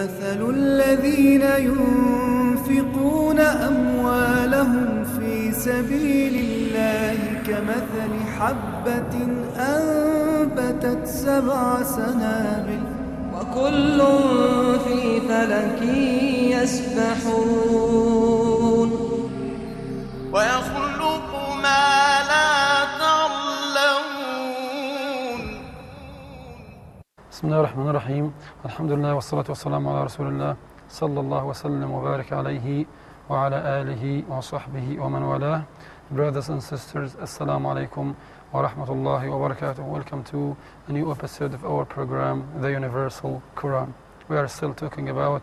مثل الذين ينفقون أموالهم في سبيل الله كمثل حبة أنبتت 7 سنابل وكل في فلك يسبحون ويخلق ما لا تعلمون. بسم الله الرحمن الرحيم. الحمد لله والصلاة والسلام على رسول الله صلى الله وسلم وبارك عليه وعلى آله وصحبه ومن والاه. Brothers and sisters, Assalamu alaikum wa rahmatullahi wa barakatuh. Welcome to a new episode of our program, The Universal Quran. We are still talking about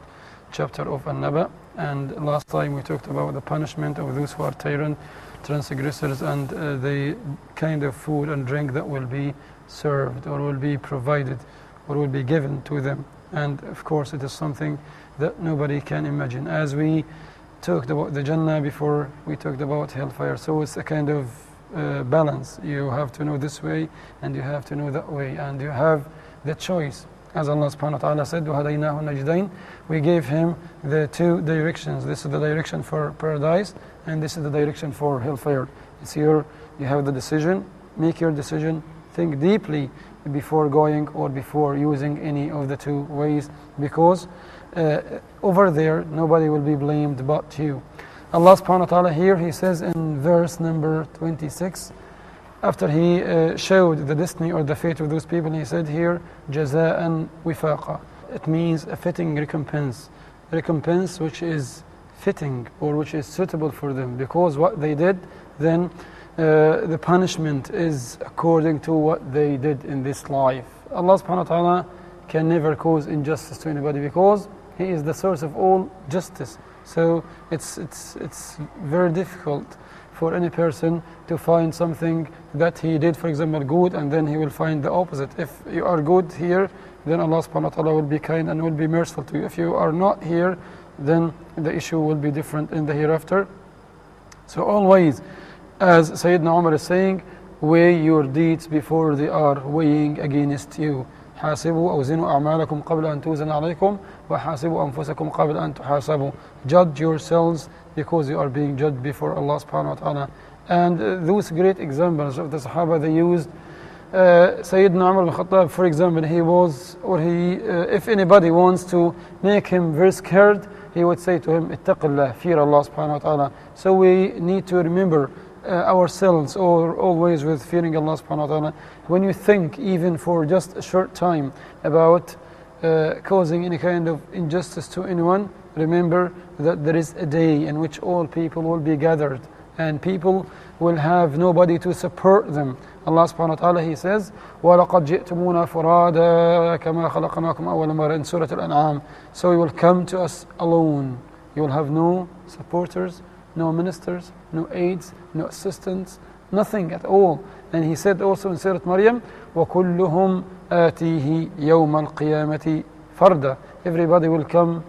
chapter of An-Naba, and last time we talked about the punishment of those who are tyrant, transgressors, and the kind of food and drink that will be served or will be provided or will be given to them. And of course it is something that nobody can imagine. As we talked about the Jannah before, we talked about hellfire. So it's a kind of balance. You have to know this way and you have to know that way, and you have the choice. As Allah subhanahu wa ta'ala said, وَهَدَيْنَاهُ النَّجْدَيْنِ, we gave him the two directions. This is the direction for paradise and this is the direction for hellfire. It's you have the decision, make your decision, think deeply before going or before using any of the two ways, because over there nobody will be blamed but you. Allah subhanahu wa ta'ala here, he says in verse number 26, after he showed the destiny or the fate of those people, he said here, جَزَاءً وِفَاقًا. It means a fitting recompense which is fitting or which is suitable for them, because what they did, then the punishment is according to what they did in this life. Allah subhanahu wa ta'ala can never cause injustice to anybody, because He is the source of all justice. So it's very difficult for any person to find something that he did, for example, good, and then he will find the opposite. If you are good here, then Allah subhanahu wa ta'ala will be kind and will be merciful to you. If you are not here, then the issue will be different in the hereafter. So always, as Sayyidina Umar is saying, weigh your deeds before they are weighing against you. حاسبوا أوزنوا أعمالكم قبل أن توزن عليكم وحاسبوا أنفسكم قبل أن تحاسبوا. Judge yourselves because you are being judged before Allah subhanahu wa ta'ala. And those great examples of the Sahaba, they used Sayyidina Umar al-Khattab, for example, if anybody wants to make him very scared, he would say to him, اتق الله, fear Allah subhanahu wa ta'ala. So we need to remember ourselves, or always with fearing Allah subhanahu wa ta'ala. When you think even for just a short time about causing any kind of injustice to anyone, remember that there is a day in which all people will be gathered and people will have nobody to support them. Allah subhanahu wa ta'ala, He says, وَلَقَدْ جِئْتُمُونَا فُرَادًا كَمَا خَلَقْنَاكُمْ أَوَّلَ مَرَّةٍ in Surah Al-An'am. So you will come to us alone. You will have no supporters, no ministers, no aides, no assistants, nothing at all. And He said also in Surah Maryam, وَكُلُّهُمْ آتِيهِ يَوْمَ الْقِيَامَةِ فَرْدًا. Everybody will come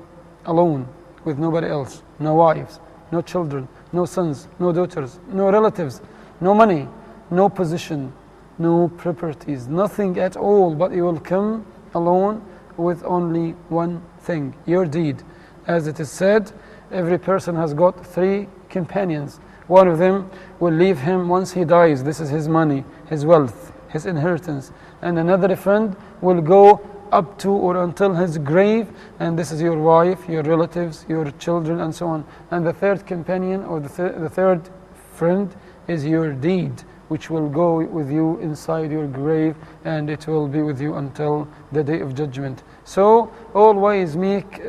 alone, with nobody else, no wives, no children, no sons, no daughters, no relatives, no money, no position, no properties, nothing at all, but you will come alone with only one thing, your deed. As it is said, every person has got 3 companions. One of them will leave him once he dies. This is his money, his wealth, his inheritance. And another friend will go up to or until his grave, and this is your wife, your relatives, your children, and so on. And the third companion or the third friend is your deed, which will go with you inside your grave, and it will be with you until the day of judgment. So always make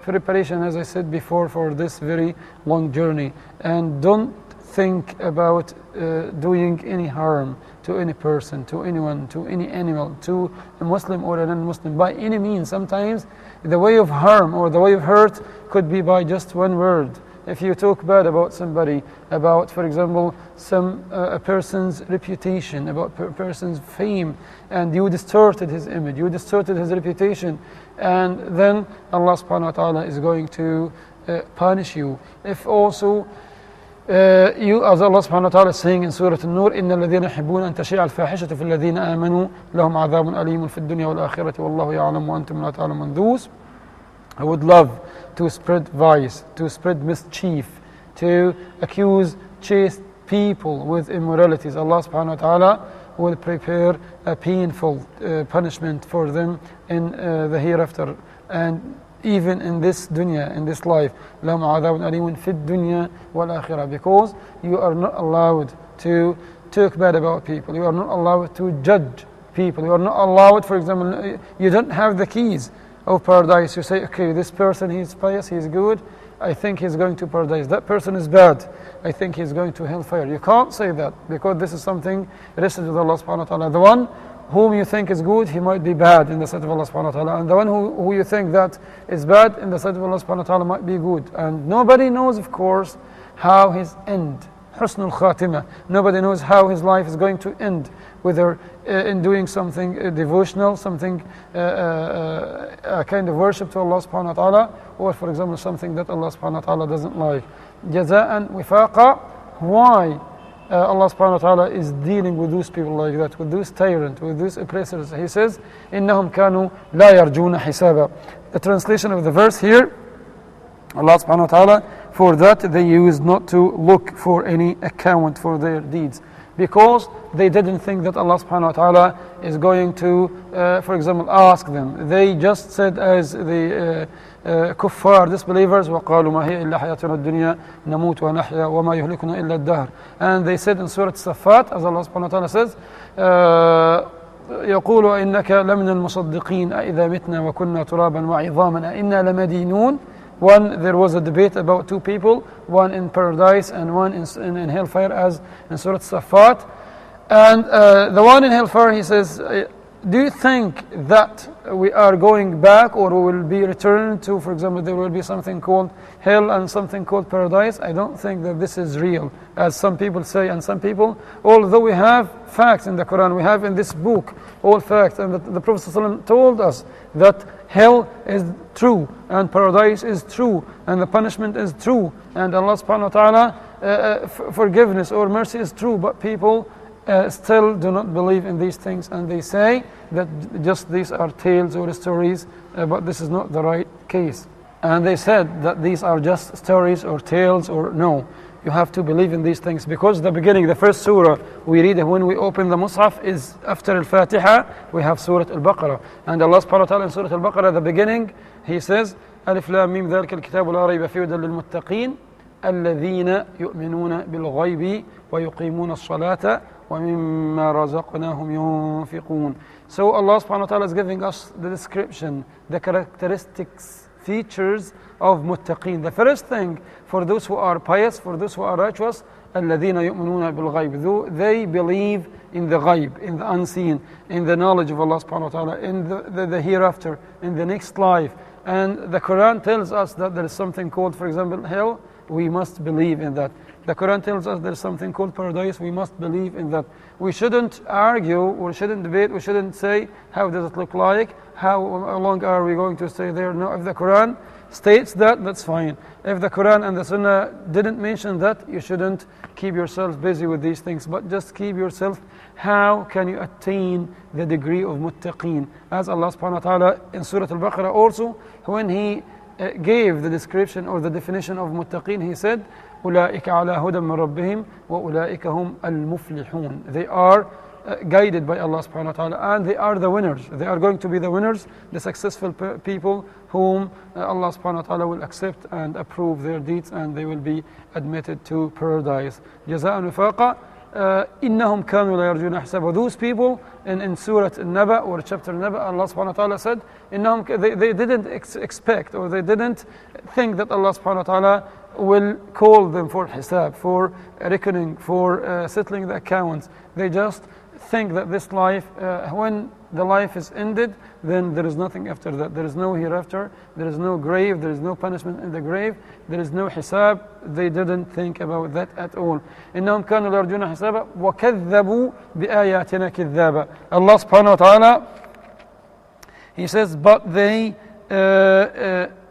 preparation, as I said before, for this very long journey, and don't think about doing any harm to any person, to anyone, to any animal, to a Muslim or a non-Muslim, by any means. Sometimes the way of harm or the way of hurt could be by just one word. If you talk bad about somebody, about, for example, a person's reputation, about a person's fame, and you distorted his image, you distorted his reputation, and then Allah subhanahu wa ta'ala is going to punish you. If also as Allah subhanahu wa ta'ala is saying in Surah An-Nur, إِنَّ الَّذِينَ يُحِبُّونَ أَن تَشِيعَ الْفَاحِشَةُ فِي الَّذِينَ آمَنُوا لَهُمْ عَذَابٌ أَلِيمٌ فِي الدُّنْيَا وَالْآخِرَةِ وَاللَّهُ يَعْلَمُ وَأَنْتُمْ لَا تَعْلَمُونَ. Those who would love to spread vice, to spread mischief, to accuse chaste people with immoralities, Allah subhanahu wa ta'ala will prepare a painful punishment for them in the hereafter, and even in this dunya, in this life. لَهُمْ عَذَابٌ أَلِيمٌ فِي الدُّنْيَا وَالْآخِرَةِ. Because you are not allowed to talk bad about people, you are not allowed to judge people, you are not allowed, for example, you don't have the keys of paradise. You say, okay, this person, he's pious, he's good, I think he's going to paradise. That person is bad, I think he's going to hellfire. You can't say that, because this is something rested with Allah subhanahu wa ta'ala. The one whom you think is good, he might be bad in the sight of Allah subhanahu wa ta'ala, and the one who you think that is bad in the sight of Allah subhanahu wa ta'ala might be good. And nobody knows, of course, how his end, husnul khatimah, nobody knows how his life is going to end, whether in doing something devotional, something a kind of worship to Allah subhanahu wa ta'ala, or for example something that Allah subhanahu wa ta'ala doesn't like. Jaza'an wifaqa. Why Allah subhanahu wa ta'ala is dealing with those people like that, with those tyrants, with those oppressors? He says, إِنَّهُمْ كَانُوا لَا يَرْجُونَ حِسَابًا. The translation of the verse here, Allah subhanahu wa ta'ala, for that they used not to look for any account for their deeds, because they didn't think that Allah subhanahu wa ta'ala is going to, for example, ask them. They just said, as the kuffar, disbelievers, وَقَالُوا مَا هِيَ إِلَّا حَيَاتُنَا الدُّنْيَا نَمُوتُ وَنَحْيَا وَمَا يُهْلِكُنَا إِلَّا الدَّهْرِ. And they said in Surah Safat, as Allah subhanahu wa ta'ala says, يقول إنك لمن المصدقين أإذا متنا وكنا ترابا وعظاما أإنا لمدينون. One, there was a debate about two people, one in paradise and one in hellfire, as in Surah Safat. And the one in hellfire, he says, do you think that we are going back, or we will be returned to, for example, there will be something called hell and something called paradise? I don't think that this is real, as some people say. And some people, although we have facts in the Quran, we have in this book all facts, and the Prophet ﷺ told us that hell is true and paradise is true and the punishment is true and Allah subhanahu wa ta'ala forgiveness or mercy is true, but people still do not believe in these things, and they say that just these are tales or stories, but this is not the right case. And they said that these are just stories or tales, or no, you have to believe in these things, because the beginning, the first surah we read when we open the Mus'haf is after Al-Fatiha, we have Surah Al-Baqarah. And Allah subhanahu wa ta'ala in Surah Al-Baqarah, the beginning, He says, Alif Lam Mim ذَلْكَ الْكِتَابُ لَا رَيْبَ فِيهِ هُدًى لِلْمُتَّقِينَ الَّذِينَ يُؤْمِنُونَ بِالْغَيْبِ وَيُقِيمُونَ الصَّلَاةَ وَمِمَّا رَزَقْنَاهُمْ يُنْفِقُونَ. So Allah subhanahu wa ta'ala is giving us the description, the characteristics, features of muttaqeen. The first thing, for those who are pious, for those who are righteous, الَّذِينَ يُؤْمِنُونَ بِالْغَيْبِ. They believe in the ghaib, in the unseen, in the knowledge of Allah subhanahu wa ta'ala, in the hereafter, in the next life. And the Quran tells us that there is something called, for example, hell. We must believe in that. The Quran tells us there is something called paradise. We must believe in that. We shouldn't argue, or shouldn't debate, we shouldn't say, how does it look like? How long are we going to stay there? No, if the Quran states that, that's fine. If the Quran and the Sunnah didn't mention that, you shouldn't keep yourself busy with these things, but just keep yourself, how can you attain the degree of muttaqeen? As Allah subhanahu wa ta'ala in Surah Al-Baqarah also, when He gave the description or the definition of muttaqeen, He said, أولئك على هدى من ربهم وأولئك هم المفلحون. They are guided by Allah subhanahu wa ta'ala, and they are the winners. They are going to be the winners, the successful people whom Allah subhanahu wa ta'ala will accept and approve their deeds, and they will be admitted to paradise. جزاء وفاقا. إنهم كانوا لا يرجون حسابا. Those people in Surah An-Naba or chapter Naba, Allah subhanahu wa ta'ala said, they didn't expect, or they didn't think that Allah subhanahu wa ta'ala will call them for hisab, for reckoning, for settling the accounts. They just think that this life, when the life is ended, then there is nothing after that. There is no hereafter, there is no grave, there is no punishment in the grave, there is no hisab. They didn't think about that at all. إِنَّهُمْ كَانُوا لَا يَرْجُونَ حِسَابًا وَكَذَّبُوا بِآيَاتِنَا كِذَّابًا. Allah subhanahu wa ta'ala, He says, but they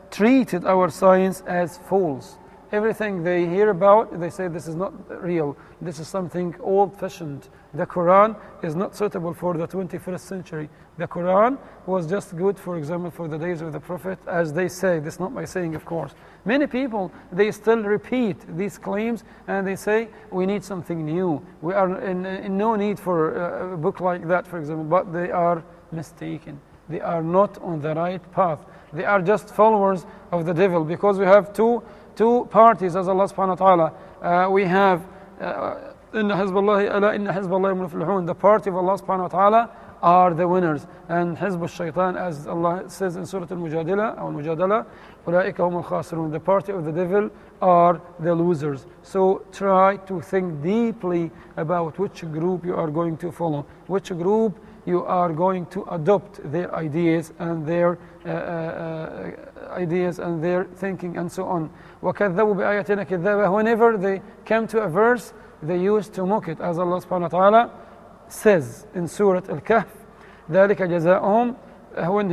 treated our signs as false. Everything they hear about, they say this is not real. This is something old-fashioned. The Quran is not suitable for the 21st century. The Quran was just good, for example, for the days of the Prophet, as they say. This is not my saying, of course. Many people, they still repeat these claims, and they say, we need something new. We are in no need for a book like that, for example, but they are mistaken. They are not on the right path. They are just followers of the devil, because we have two parties, as Allah subhanahu wa ta'ala. We have Inna Hizballahi ala Inna Hizballahi muflihun. The party of Allah subhanahu wa ta'ala are the winners. And Hizb al-Shaytan, as Allah says in Surah Al-Mujadala, or Mujadala, أولئك هم الخاسرون. The party of the devil are the losers. So try to think deeply about which group you are going to follow, which group you are going to adopt their ideas and their thinking and so on. وَكَذَّبُوا بِآيَاتِنَا كِذَّابًا. Whenever they come to a verse, they used to mock it, as Allah subhanahu wa ta'ala says in Surah Al-Kahf, ذَلِكَ جَزَاؤُهُمْ. When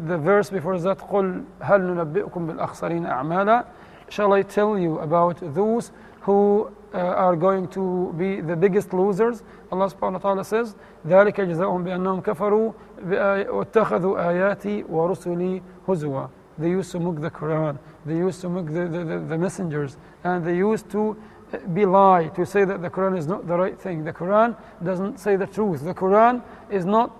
the verse before that, قُلْ هَلْ نُنَبِّئُكُمْ بِالْأَخْسَرِينَ أَعْمَالًا. Shall I tell you about those who are going to be the biggest losers? Allah subhanahu wa ta'ala says, ذَلِكَ جَزَاؤُهُمْ بِأَنَّهُمْ كَفَرُوا وَاتَّخَذُوا آيَاتِي وَرُسُلِي هُزُوًا. They used to mock the Quran, they used to mock the messengers, and they used to belie, to say that the Quran is not the right thing. The Quran doesn't say the truth. The Quran is not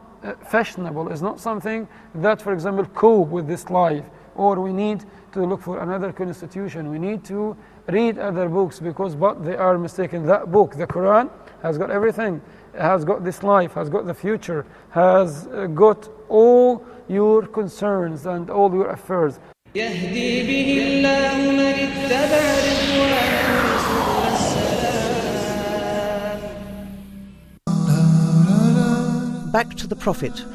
fashionable. It's not something that, for example, cope with this life, or we need to look for another constitution. We need to read other books, but they are mistaken. That book, the Quran, has got everything. It has got this life, has got the future, has got all your concerns and all your affairs. يهدي به الله من اتبع رضوانه سبل السلام. Back to the Prophet.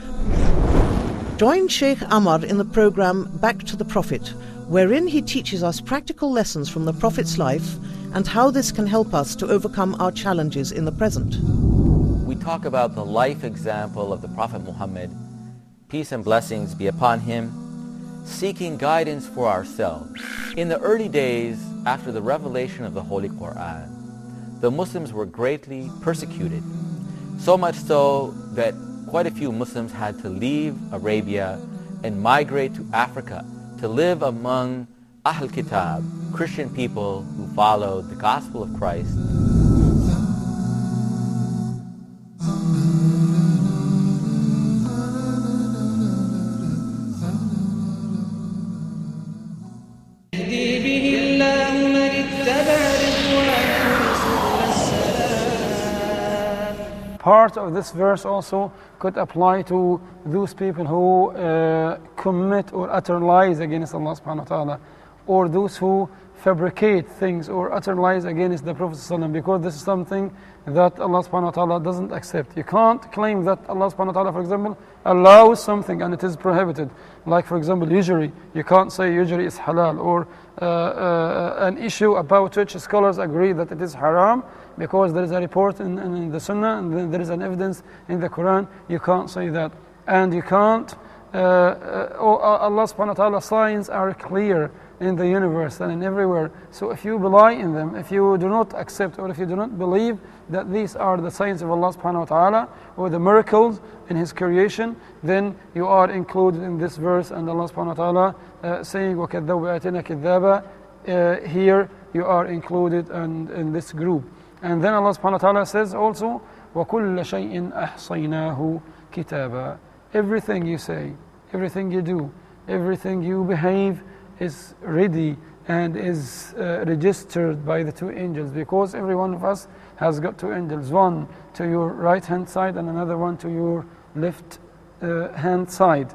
Join Sheikh Amar in the program Back to the Prophet, wherein he teaches us practical lessons from the Prophet's life and how this can help us to overcome our challenges in the present. We talk about the life example of the Prophet Muhammad, peace and blessings be upon him, seeking guidance for ourselves. In the early days after the revelation of the Holy Quran, the Muslims were greatly persecuted, so much so that quite a few Muslims had to leave Arabia and migrate to Africa to live among Ahl Kitab, Christian people who followed the gospel of Christ. Part of this verse also could apply to those people who commit or utter lies against Allah subhanahu wa ta'ala, or those who fabricate things or utter lies against the Prophet ﷺ, because this is something that Allah subhanahu wa ta'ala doesn't accept. You can't claim that Allah subhanahu wa ta'ala, for example, allows something and it is prohibited. Like, for example, usury. You can't say usury is halal, or an issue about which scholars agree that it is haram, because there is a report in the Sunnah and there is an evidence in the Quran. You can't say that. And you can't, Allah subhanahu wa ta'ala signs are clear in the universe and in everywhere. So if you belie in them, if you do not accept or if you do not believe that these are the signs of Allah subhanahu wa ta'ala or the miracles in His creation, then you are included in this verse. And Allah subhanahu wa ta'ala saying, وَكَذَّبُوا بِآيَاتِنَا كِذَّابًا, here you are included in this group. And then Allah subhanahu wa ta'ala says also, وَكُلَّ شَيْءٍ أَحْصَيْنَاهُ كِتَابًا. Everything you say, everything you do, everything you behave is ready and is registered by the two angels, because every one of us has got two angels, one to your right hand side and another one to your left hand side,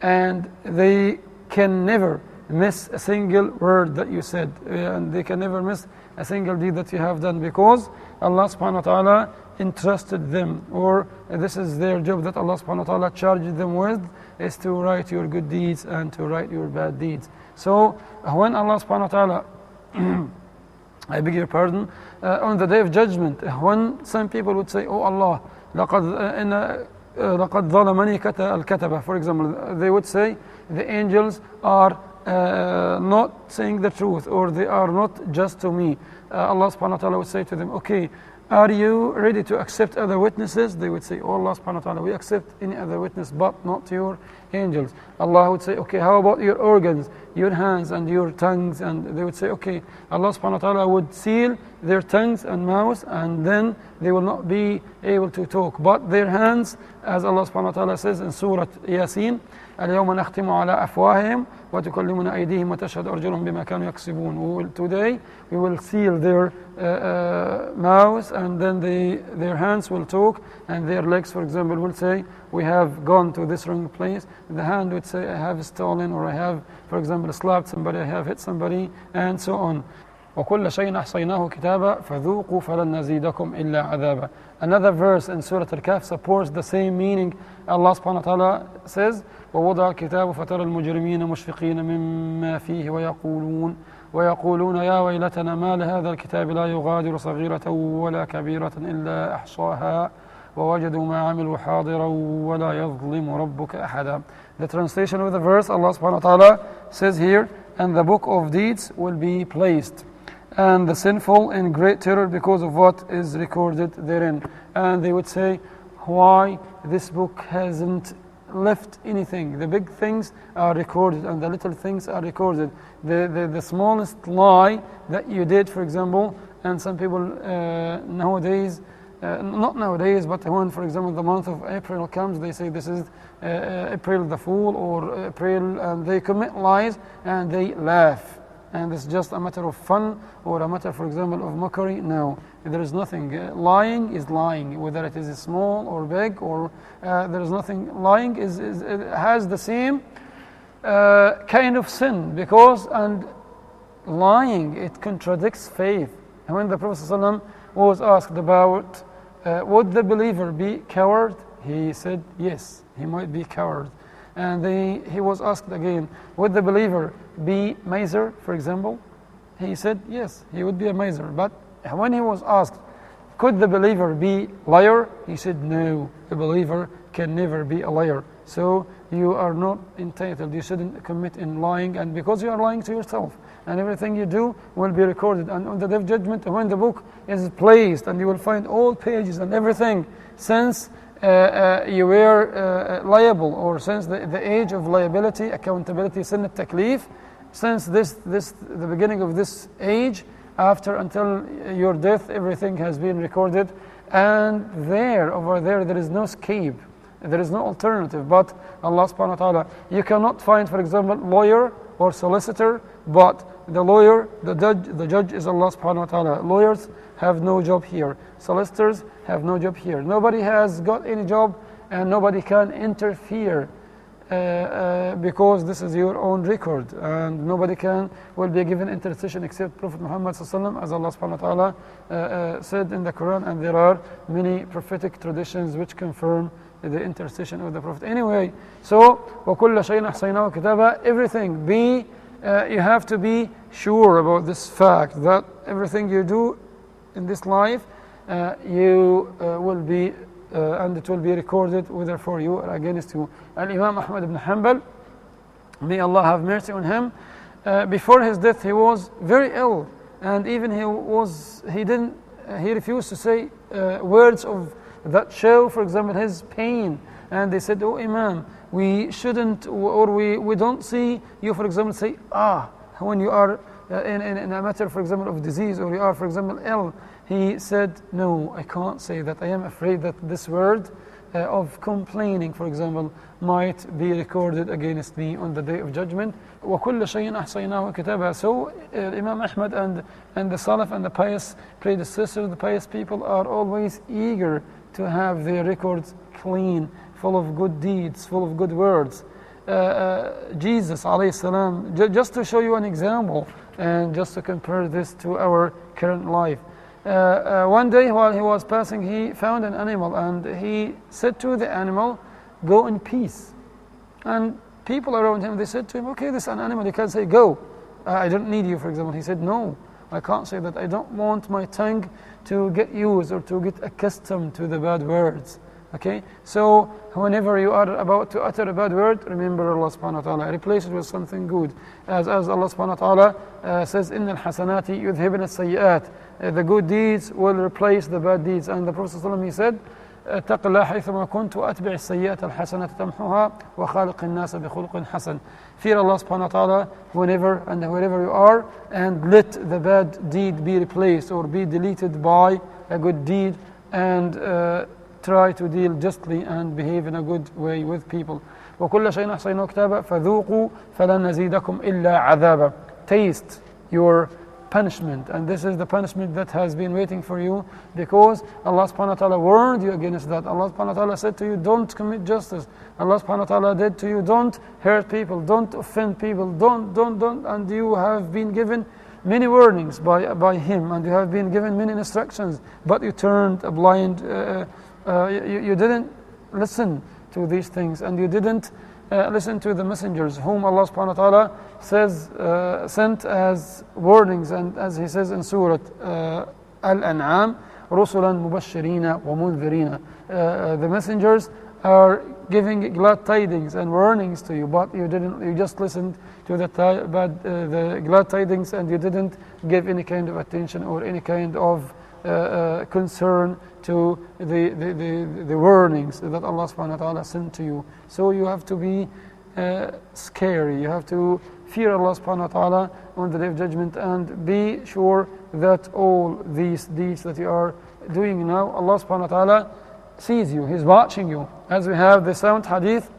and they can never miss a single word that you said, and they can never miss a single deed that you have done, because Allah subhanahu wa ta'ala entrusted them, or this is their job that Allah subhanahu wa ta'ala charged them with, is to write your good deeds and to write your bad deeds. So when Allah subhanahu wa ta'ala I beg your pardon, on the day of judgment, when some people would say, oh Allah, لقد ظلمني الكتبة, for example, they would say the angels are not saying the truth, or they are not just to me, Allah subhanahu wa ta'ala would say to them, okay, are you ready to accept other witnesses? They would say, oh Allah subhanahu wa ta'ala, we accept any other witness but not your angels. Allah would say, okay, how about your organs, your hands and your tongues? And they would say, okay, Allah subhanahu wa ta'ala would seal their tongues and mouths, and then they will not be able to talk. But their hands, as Allah subhanahu wa ta'ala says in Surah Yasin, اليوم نختم على أفواههم وتكلمنا أيديهم وتشهد أرجلهم بما كانوا يكسبون. Today we will seal their mouths, and then their hands will talk, and their legs, for example, will say, we have gone to this wrong place. The hand would say, I have stolen, or I have, for example, slapped somebody, I have hit somebody, and so on. وكل شيء أحصيناه كتابا فذوقوا فلن نزيدكم إلا عذابا. Another verse in Surah Al-Kahf supports the same meaning. Allah subhanahu wa ta'ala says, ووضع الكتاب فترى المجرمين مشفقين مما فيه ويقولون يا ويلتنا ما لهذا الكتاب لا يغادر صغيرة ولا كبيرة إلا أحصاها ووجدوا ما عملوا حاضرا ولا يظلم ربك أحدا. The translation of the verse, Allah subhanahu wa ta'ala says here, and the book of deeds will be placed, and the sinful in great terror because of what is recorded therein. And they would say, why this book hasn't left anything? The big things are recorded and the little things are recorded. The smallest lie that you did, for example, and some people nowadays, not nowadays, but when, for example, the month of April comes, they say this is April the Fool, or April, and they commit lies and they laugh. And it's just a matter of fun, or a matter, for example, of mockery. No, there is nothing. Lying is lying, whether it is small or big, or there is nothing. Lying it has the same kind of sin, because, and lying, it contradicts faith. And when the Prophet ﷺ was asked about would the believer be coward, he said yes, he might be coward. And he was asked again, would the believer be miser, for example? He said yes, he would be a miser. But when he was asked, could the believer be liar? He said no, a believer can never be a liar. So you are not entitled, you shouldn't commit in lying, and because you are lying to yourself, and everything you do will be recorded. And on the day of judgment, when the book is placed, and you will find all pages and everything, since you were liable, or since the age of liability, accountability, sin al-taklif, since the beginning of this age, until your death, everything has been recorded. And over there is no escape, there is no alternative but Allah subhanahu wa ta'ala. You cannot find, for example, lawyer or solicitor, but the lawyer, the judge is Allah subhanahu wa ta'ala. Lawyers have no job here, solicitors have no job here. Nobody has got any job, and nobody can interfere because this is your own record, and nobody will be given intercession except Prophet Muhammad sallallahu alaihi wasallam, as Allah subhanahu wa ta'ala said in the Quran. And there are many prophetic traditions which confirm the intercession of the Prophet. Anyway, so وَكُلَّ شَيْءٍ أَحْصَيْنَاهُ كِتَابًا, everything, you have to be sure about this fact, that everything you do in this life, you will be, and it will be recorded, whether for you or against you. And Imam Ahmad ibn Hanbal, may Allah have mercy on him, before his death he was very ill, and even he refused to say words of that show, for example, his pain. And they said, oh Imam, we shouldn't, or we don't see you, for example, say when you are in a matter, for example, of disease, or you are, for example, ill. He said, no, I can't say that. I am afraid that this word of complaining, for example, might be recorded against me on the day of judgment. وَكُلَّ شَيْءٍ أَحْصَيْنَاهُ كِتَابًا. So Imam Ahmad and the Salaf and the pious predecessors, the pious people, are always eager to have their records clean, full of good deeds, full of good words. Jesus alayhi salam, just to show you an example, and just to compare this to our current life. One day while he was passing, he found an animal, and he said to the animal, go in peace. And people around him, they said to him, okay, this is an animal, you can say go, I don't need you, for example. He said, no, I can't say that. I don't want my tongue to get used or to get accustomed to the bad words. Okay, so whenever you are about to utter a bad word, remember Allah subhanahu wa ta'ala. Replace it with something good. As Allah subhanahu wa ta'ala says, إِنَّ الْحَسَنَاتِ يُذْهِبْنَ السَّيِّئَاتِ The good deeds will replace the bad deeds. And the Prophet ﷺ, he said, اتق الله حيثما كنت وأتبع السيئة الحسنة تمحوها وخالق الناس بخلق حسن. Fear Allah subhanahu wa ta'ala whenever and wherever you are, and let the bad deed be replaced or be deleted by a good deed, and try to deal justly and behave in a good way with people. وكل شيء أحصيناه كتابا فذوقوا فلن نزيدكم إلا عذابا. Taste your punishment, and this is the punishment that has been waiting for you, because Allah subhanahu wa ta'ala warned you against that. Allah subhanahu wa ta'ala said to you, don't commit justice. Allah subhanahu wa ta'ala did to you, don't hurt people, don't offend people, don't, and you have been given many warnings by Him, and you have been given many instructions, but you turned a blind, you didn't listen to these things, and you didn't listen to the messengers whom Allah subhanahu wa ta'ala says sent as warnings, and as He says in Surah Al-An'am, رُسُلًا مُبَشِّرِينَ وَمُنذِرِينَ. The messengers are giving glad tidings and warnings to you, but you didn't. You just listened to the glad tidings, and you didn't give any kind of attention or any kind of concern to the warnings that Allah subhanahu wa ta'ala sent to you. So you have to be scary. You have to fear Allah subhanahu wa ta'ala on the day of judgment, and be sure that all these deeds that you are doing now, Allah subhanahu wa ta'ala sees you. He's watching you. As we have the sound hadith,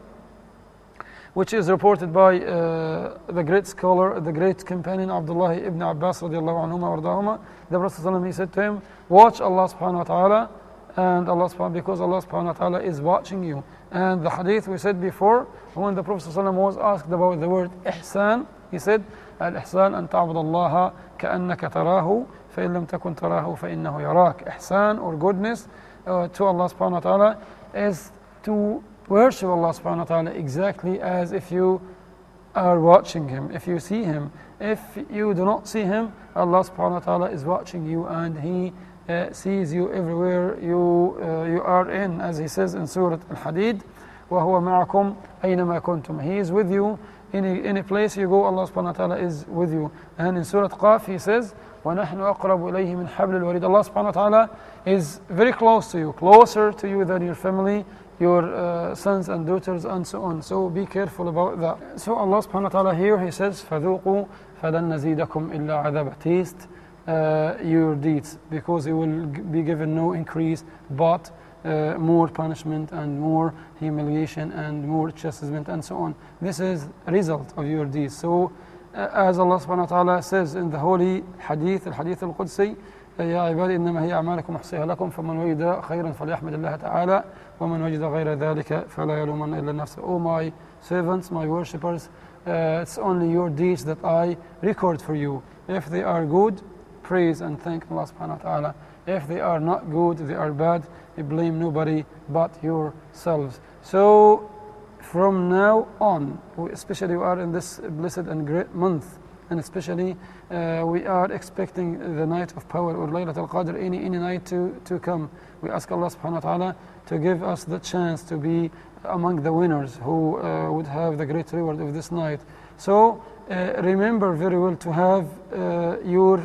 which is reported by the great scholar, the great companion Abdullah ibn Abbas radiallahu anhuma wardahuma. The Prophet ﷺ, he said to him, watch Allah subhanahu wa ta'ala, and because Allah subhanahu wa ta'ala is watching you. And the hadith we said before, when the Prophet ﷺ was asked about the word ihsan, he said, al-ihsan an ta'bud Allah ka'annaka tarahu fa'in lam takun tarahu fa'innahu yarak. Ihsan, or goodness to Allah subhanahu wa ta'ala, is to worship Allah subhanahu wa ta'ala exactly as if you are watching Him, if you see Him. If you do not see Him, Allah subhanahu wa ta'ala is watching you, and He sees you everywhere you are in, as He says in Surah Al-Hadid, وَهُوَ مَعَكُمْ أَيْنَمَا كُنْتُمْ. He is with you, any place you go, Allah subhanahu wa ta'ala is with you. And in Surah Qaf, He says, وَنَحْنُ أَقْرَبُ إِلَيْهِ مِنْ حَبْلِ الْوَرِيدِ. Allah subhanahu wa ta'ala is very close to you, closer to you than your family, your sons and daughters, and so on. So be careful about that. So Allah subhanahu wa ta'ala here, He says, فَذُوقُوا فَلَنْ نَزِيدَكُمْ إِلَّا عَذَابًا. Taste your deeds, because you will be given no increase, but more punishment and more humiliation and more chastisement and so on. This is a result of your deeds. So as Allah subhanahu wa ta'ala says in the holy hadith, al-hadith al-Qudsi, يا عبادي إنما هي أعمالكم أحصيها لكم فمن وجد خيرا فليحمد الله تعالى ومن وجد غير ذلك فلا يلومن إلا نفسه. Oh my servants, my worshippers, it's only your deeds that I record for you. If they are good, praise and thank Allah subhanahu wa ta'ala. If they are not good, they are bad, you blame nobody but yourselves. So from now on, especially we are in this blessed and great month, and especially we are expecting the night of power, or Laylat al-Qadr, any night to come. We ask Allah subhanahu wa ta'ala to give us the chance to be among the winners who would have the great reward of this night. So remember very well to have your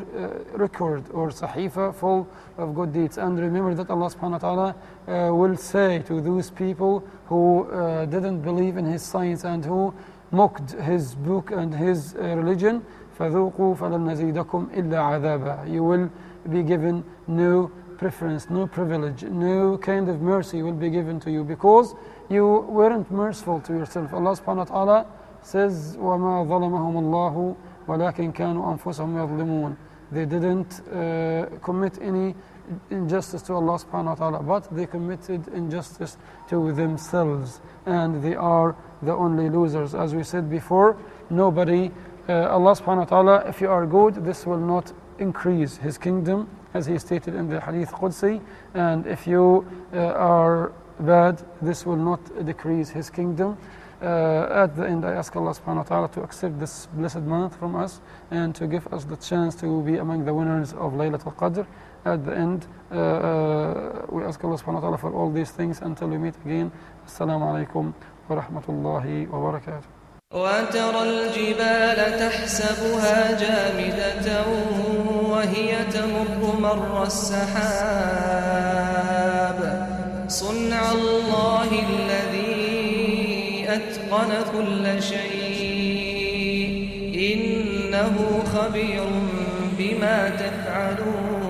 record or sahifa full of good deeds, and remember that Allah subhanahu wa ta'ala will say to those people who didn't believe in His signs and who mocked His book and His religion, فَذُوقُوا فَلَنْ نَزِيدَكُمْ إِلَّا عَذَابًا. You will be given no preference, no privilege, no kind of mercy will be given to you, because you weren't merciful to yourself. Allah subhanahu wa ta'ala says, وَمَا ظَلَمَهُمُ اللَّهُ وَلَكِنْ كَانُوا أَنفُسَهُمْ يَظْلِمُونَ. They didn't commit any injustice to Allah subhanahu wa ta'ala, but they committed injustice to themselves, and they are the only losers. As we said before, nobody, Allah subhanahu wa ta'ala, if you are good, this will not increase His kingdom, as He stated in the Hadith Qudsi, and if you are bad, this will not decrease His kingdom. At the end, I ask Allah subhanahu wa ta'ala to accept this blessed month from us and to give us the chance to be among the winners of Laylatul Qadr. At the end, we ask Allah subhanahu wa ta'ala for all these things until we meet again. Assalamu alaikum wa rahmatullahi wa barakatuh. وترى الجبال تحسبها جامدة وهي تمر مر السحاب صنع الله الذي أتقن كل شيء إنه خبير بما تفعلون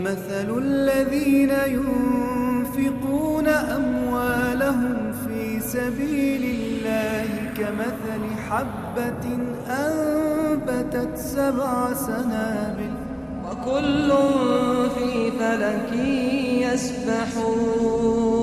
مثل الذين ينفقون أموالهم في سبيل الله كمثل حبة أنبتت 7 سنابل وكل في فلك يسبحون